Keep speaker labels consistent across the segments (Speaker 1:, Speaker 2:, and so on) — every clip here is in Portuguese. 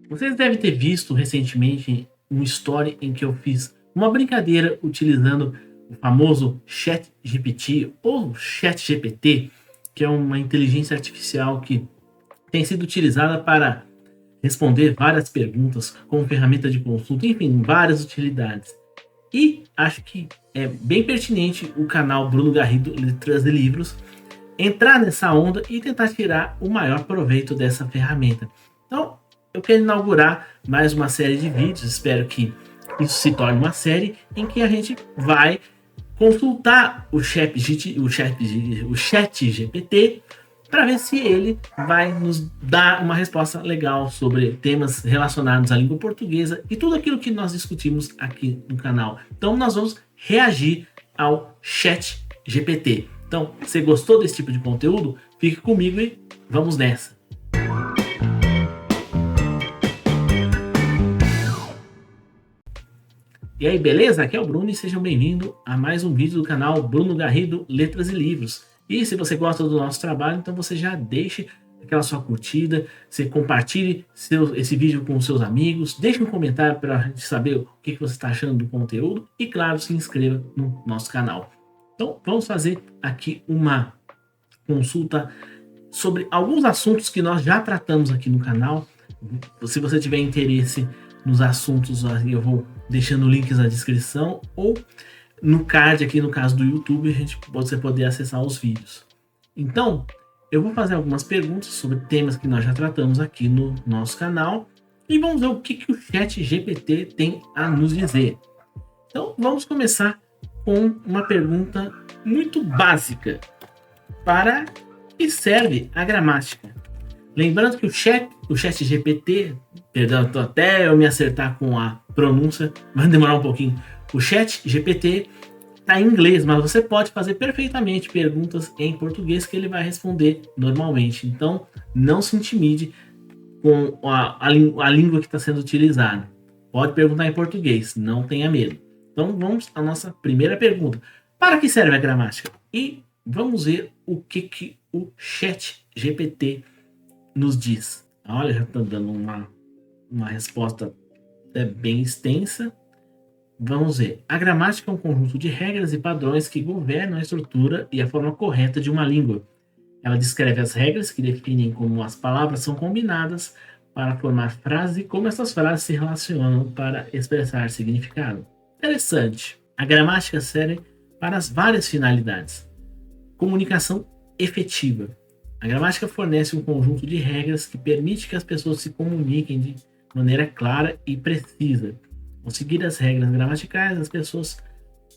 Speaker 1: Vocês devem ter visto recentemente um story em que eu fiz uma brincadeira utilizando o famoso ChatGPT ou ChatGPT, que é uma inteligência artificial que tem sido utilizada para responder várias perguntas como ferramenta de consulta, enfim, várias utilidades. E acho que é bem pertinente o canal Bruno Garrido Letras e Livros entrar nessa onda e tentar tirar o maior proveito dessa ferramenta. Então, eu quero inaugurar mais uma série de vídeos, espero que isso se torne uma série em que a gente vai consultar o chat GPT para ver se ele vai nos dar uma resposta legal sobre temas relacionados à língua portuguesa e tudo aquilo que nós discutimos aqui no canal. Então, nós vamos reagir ao chat GPT. Então, se gostou desse tipo de conteúdo, fique comigo e vamos nessa. E aí, beleza? Aqui é o Bruno e sejam bem-vindos a mais um vídeo do canal Bruno Garrido Letras e Livros. E se você gosta do nosso trabalho, então você já deixe aquela sua curtida, você compartilhe esse vídeo com seus amigos, deixe um comentário para a gente saber o que você está achando do conteúdo e, claro, se inscreva no nosso canal. Então, vamos fazer aqui uma consulta sobre alguns assuntos que nós já tratamos aqui no canal. Se você tiver interesse nos assuntos, eu vou deixando links na descrição ou no card aqui no caso do YouTube, você poder acessar os vídeos. Então, eu vou fazer algumas perguntas sobre temas que nós já tratamos aqui no nosso canal e vamos ver o que o ChatGPT tem a nos dizer. Então, vamos começar com uma pergunta muito básica. Para que serve a gramática? Lembrando que o ChatGPT, perdão, até eu me acertar com a pronúncia, vai demorar um pouquinho. O ChatGPT está em inglês, mas você pode fazer perfeitamente perguntas em português que ele vai responder normalmente. Então, não se intimide com a língua que está sendo utilizada. Pode perguntar em português, não tenha medo. Então, vamos à nossa primeira pergunta. Para que serve a gramática? E vamos ver o que o ChatGPT nos diz. Olha, já está dando uma resposta bem extensa. Vamos ver. A gramática é um conjunto de regras e padrões que governam a estrutura e a forma correta de uma língua. Ela descreve as regras que definem como as palavras são combinadas para formar frases e como essas frases se relacionam para expressar significado. Interessante. A gramática serve para as várias finalidades. Comunicação efetiva. A gramática fornece um conjunto de regras que permite que as pessoas se comuniquem de maneira clara e precisa. Ao seguir as regras gramaticais, as pessoas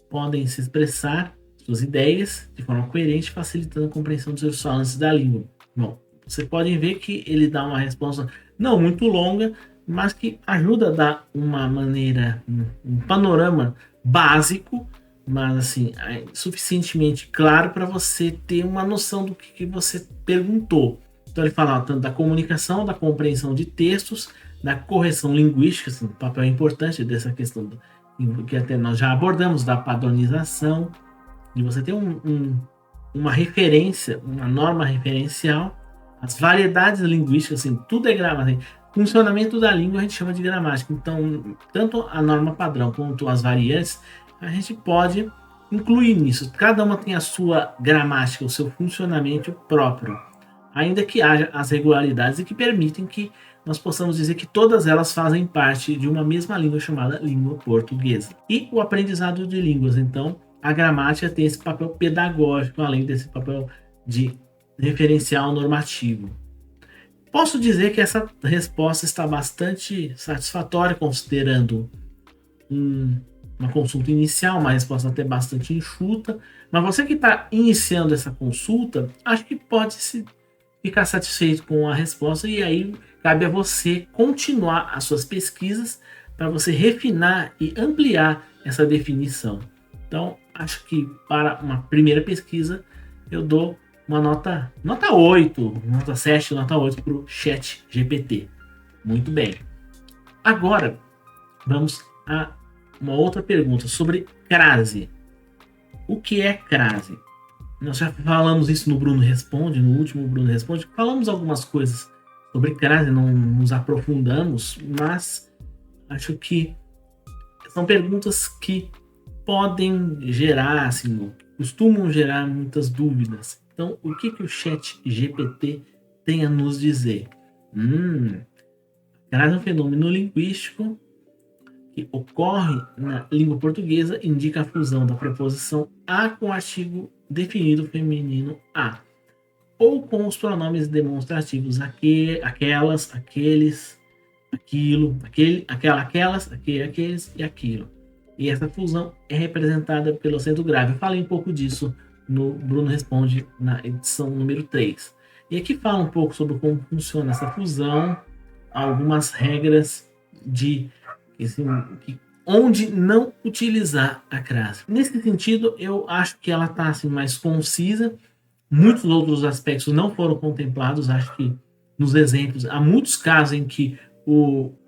Speaker 1: podem se expressar suas ideias de forma coerente, facilitando a compreensão dos falantes da língua. Bom, vocês podem ver que ele dá uma resposta não muito longa, mas que ajuda a dar uma maneira, um panorama básico, mas assim, suficientemente claro para você ter uma noção do que você perguntou. Então ele fala tanto da comunicação, da compreensão de textos, da correção linguística, assim, um papel importante dessa questão que até nós já abordamos, da padronização, de você ter uma referência, uma norma referencial, as variedades linguísticas, assim, tudo é gramática. Funcionamento da língua a gente chama de gramática. Então, tanto a norma padrão quanto as variantes, a gente pode incluir nisso. Cada uma tem a sua gramática, o seu funcionamento próprio, ainda que haja as regularidades e que permitem que nós possamos dizer que todas elas fazem parte de uma mesma língua chamada língua portuguesa. E o aprendizado de línguas, então, a gramática tem esse papel pedagógico, além desse papel de referencial normativo. Posso dizer que essa resposta está bastante satisfatória, considerando uma consulta inicial, uma resposta até bastante enxuta, mas você que está iniciando essa consulta, acho que pode ficar satisfeito com a resposta e aí cabe a você continuar as suas pesquisas para você refinar e ampliar essa definição. Então, acho que para uma primeira pesquisa eu dou uma nota 8, nota 7, nota 8 para o ChatGPT. Muito bem. Agora, vamos a uma outra pergunta sobre crase. O que é crase? Nós já falamos isso no Bruno Responde, no último Bruno Responde, falamos algumas coisas sobre crase, não nos aprofundamos, mas acho que são perguntas que podem gerar, assim, costumam gerar muitas dúvidas. Então, o que o Chat GPT tem a nos dizer? Crase é um fenômeno linguístico que ocorre na língua portuguesa, indica a fusão da preposição a com o artigo definido feminino a, ou com os pronomes demonstrativos aquelas, aqueles, aquilo, aquela, aquelas, aqueles e aquilo. E essa fusão é representada pelo acento grave. Eu falei um pouco disso no Bruno Responde na edição número 3. E aqui fala um pouco sobre como funciona essa fusão, algumas regras de onde não utilizar a crase. Nesse sentido, eu acho que ela está assim, mais concisa. Muitos outros aspectos não foram contemplados. Acho que nos exemplos, há muitos casos em que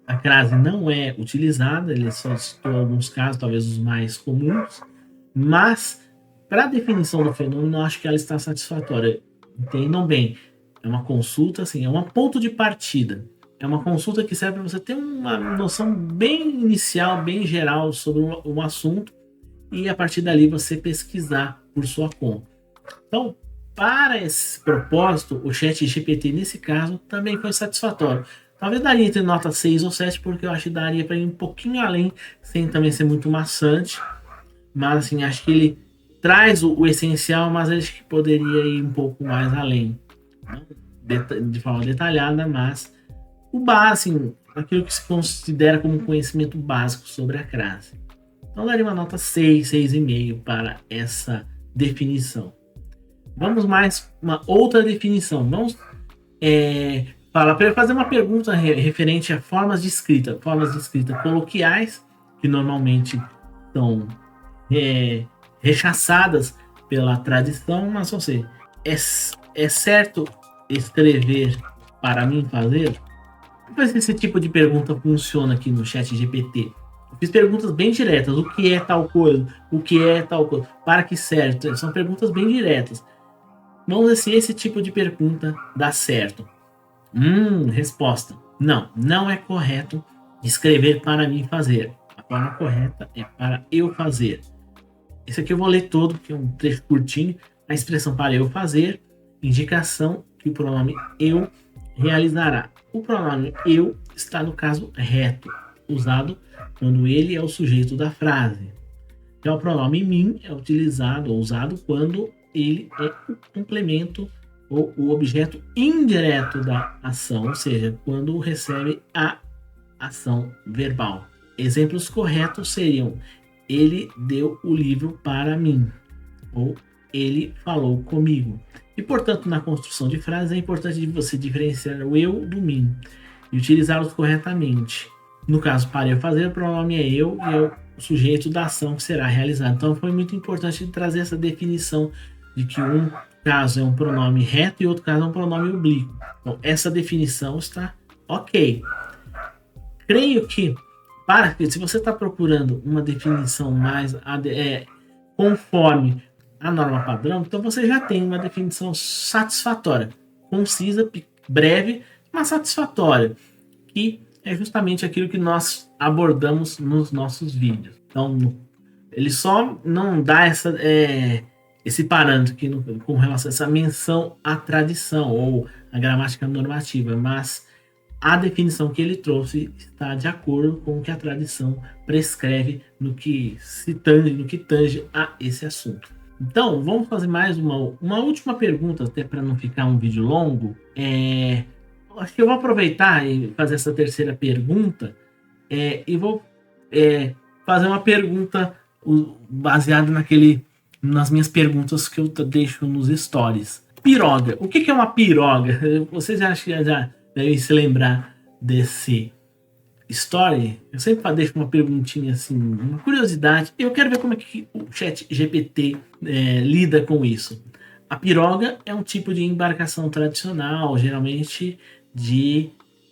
Speaker 1: a crase não é utilizada. Ele só citou alguns casos, talvez os mais comuns. Mas, para a definição do fenômeno, eu acho que ela está satisfatória. Entendam bem, é uma consulta, assim, é um ponto de partida. É uma consulta que serve para você ter uma noção bem inicial, bem geral sobre um assunto e a partir dali você pesquisar por sua conta. Então, para esse propósito, o Chat GPT nesse caso também foi satisfatório. Talvez daria entre nota 6 ou 7, porque eu acho que daria para ir um pouquinho além, sem também ser muito maçante. Mas assim, acho que ele traz o essencial, mas acho que poderia ir um pouco mais além. Não de forma detalhada, mas o básico, assim, aquilo que se considera como conhecimento básico sobre a crase. Então daria uma nota 6, 6,5 para essa definição. Vamos mais uma outra definição. Vamos fazer uma pergunta referente a formas de escrita coloquiais, que normalmente são rechaçadas pela tradição, mas você é certo escrever para mim fazer? Como esse tipo de pergunta funciona aqui no Chat GPT? Eu fiz perguntas bem diretas. O que é tal coisa? O que é tal coisa? Para que serve? São perguntas bem diretas. Vamos ver se esse tipo de pergunta dá certo. Resposta. Não é correto escrever para mim fazer. A forma correta é para eu fazer. Esse aqui eu vou ler todo, que é um trecho curtinho. A expressão para eu fazer, indicação que o pronome eu realizará. O pronome eu está no caso reto, usado quando ele é o sujeito da frase. Já o pronome mim é utilizado ou usado quando ele é o complemento ou o objeto indireto da ação, ou seja, quando recebe a ação verbal. Exemplos corretos seriam: ele deu o livro para mim, ou ele falou comigo. E, portanto, na construção de frases é importante você diferenciar o eu do mim e utilizá-los corretamente. No caso, para eu fazer, o pronome é eu e é o sujeito da ação que será realizada. Então, foi muito importante trazer essa definição de que um caso é um pronome reto e outro caso é um pronome oblíquo. Então, essa definição está ok. Creio que, se você está procurando uma definição mais conforme a norma padrão, então você já tem uma definição satisfatória, concisa, breve, mas satisfatória, que é justamente aquilo que nós abordamos nos nossos vídeos. Então, ele só não dá esse parâmetro com relação a essa menção à tradição ou à gramática normativa, mas a definição que ele trouxe está de acordo com o que a tradição prescreve no que tange a esse assunto. Então, vamos fazer mais uma última pergunta, até para não ficar um vídeo longo. Acho que eu vou aproveitar e fazer essa terceira pergunta e vou fazer uma pergunta baseada nas minhas perguntas que eu deixo nos stories. Piroga. O que é uma piroga? Vocês acham que já devem se lembrar desse story? Eu sempre deixo uma perguntinha assim, uma curiosidade. Eu quero ver como é que o Chat GPT lida com isso. A piroga é um tipo de embarcação tradicional, geralmente de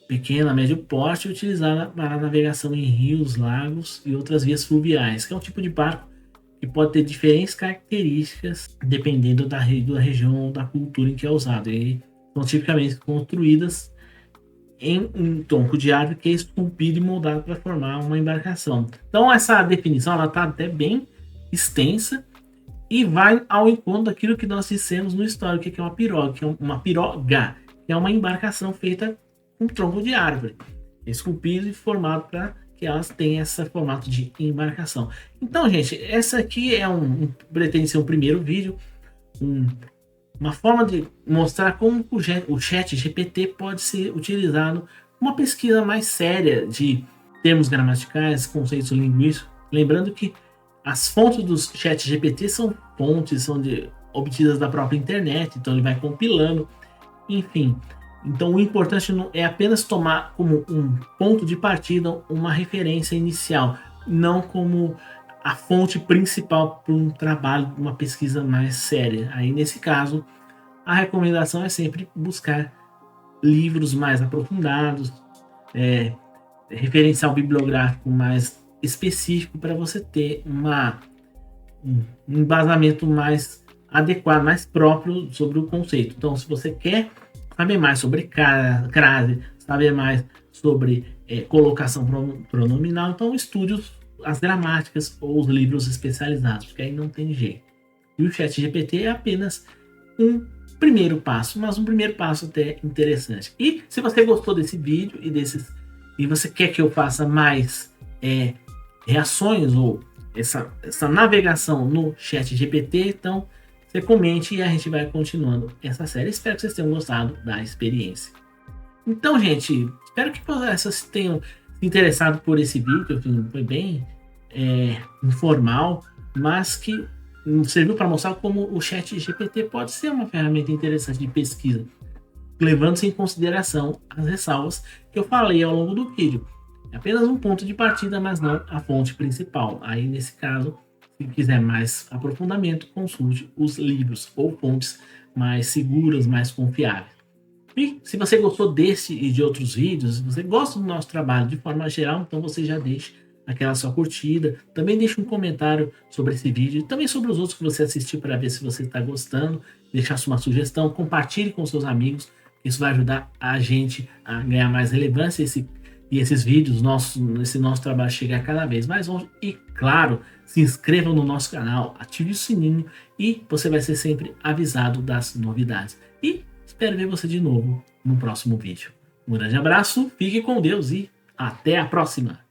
Speaker 1: pequeno a médio porte, utilizada para navegação em rios, lagos e outras vias fluviais, que é um tipo de barco que pode ter diferentes características dependendo da região ou da cultura em que é usado. E são tipicamente construídas em um tronco de árvore que é esculpido e moldado para formar uma embarcação. Então essa definição ela está até bem extensa e vai ao encontro daquilo que nós dissemos no histórico, que é uma piroga, que é uma embarcação feita com tronco de árvore, esculpido e formado para que elas tenham esse formato de embarcação. Então, gente, essa aqui pretende ser um primeiro vídeo, uma forma de mostrar como o chat GPT pode ser utilizado numa pesquisa mais séria de termos gramaticais, conceitos linguísticos. Lembrando que as fontes dos chat GPT são obtidas da própria internet, então ele vai compilando, enfim. Então o importante não é apenas tomar como um ponto de partida uma referência inicial, não como a fonte principal para um trabalho, uma pesquisa mais séria. Aí nesse caso, a recomendação é sempre buscar livros mais aprofundados, referencial bibliográfico mais específico para você ter um embasamento mais adequado, mais próprio sobre o conceito. Então, se você quer saber mais sobre crase, saber mais sobre colocação pronominal, então estude as gramáticas ou os livros especializados, porque aí não tem jeito. E o ChatGPT é apenas um primeiro passo, mas um primeiro passo até interessante. E se você gostou desse vídeo e você quer que eu faça mais reações ou essa navegação no ChatGPT, então você comente e a gente vai continuando essa série. Espero que vocês tenham gostado da experiência. Então, gente, espero que vocês tenham se interessado por esse vídeo. Foi bem informal, mas que serviu para mostrar como o ChatGPT pode ser uma ferramenta interessante de pesquisa, levando-se em consideração as ressalvas que eu falei ao longo do vídeo. É apenas um ponto de partida, mas não a fonte principal. Aí, nesse caso, se quiser mais aprofundamento, consulte os livros ou fontes mais seguras, mais confiáveis. E se você gostou desse e de outros vídeos, se você gosta do nosso trabalho de forma geral, então você já deixa aquela sua curtida. Também deixe um comentário sobre esse vídeo e também sobre os outros que você assistiu para ver se você está gostando. Deixar uma sugestão, compartilhe com seus amigos. Isso vai ajudar a gente a ganhar mais relevância e esses vídeos, esse nosso trabalho chegar cada vez mais longe. E claro, se inscrevam no nosso canal, ative o sininho e você vai ser sempre avisado das novidades. E espero ver você de novo no próximo vídeo. Um grande abraço, fique com Deus e até a próxima!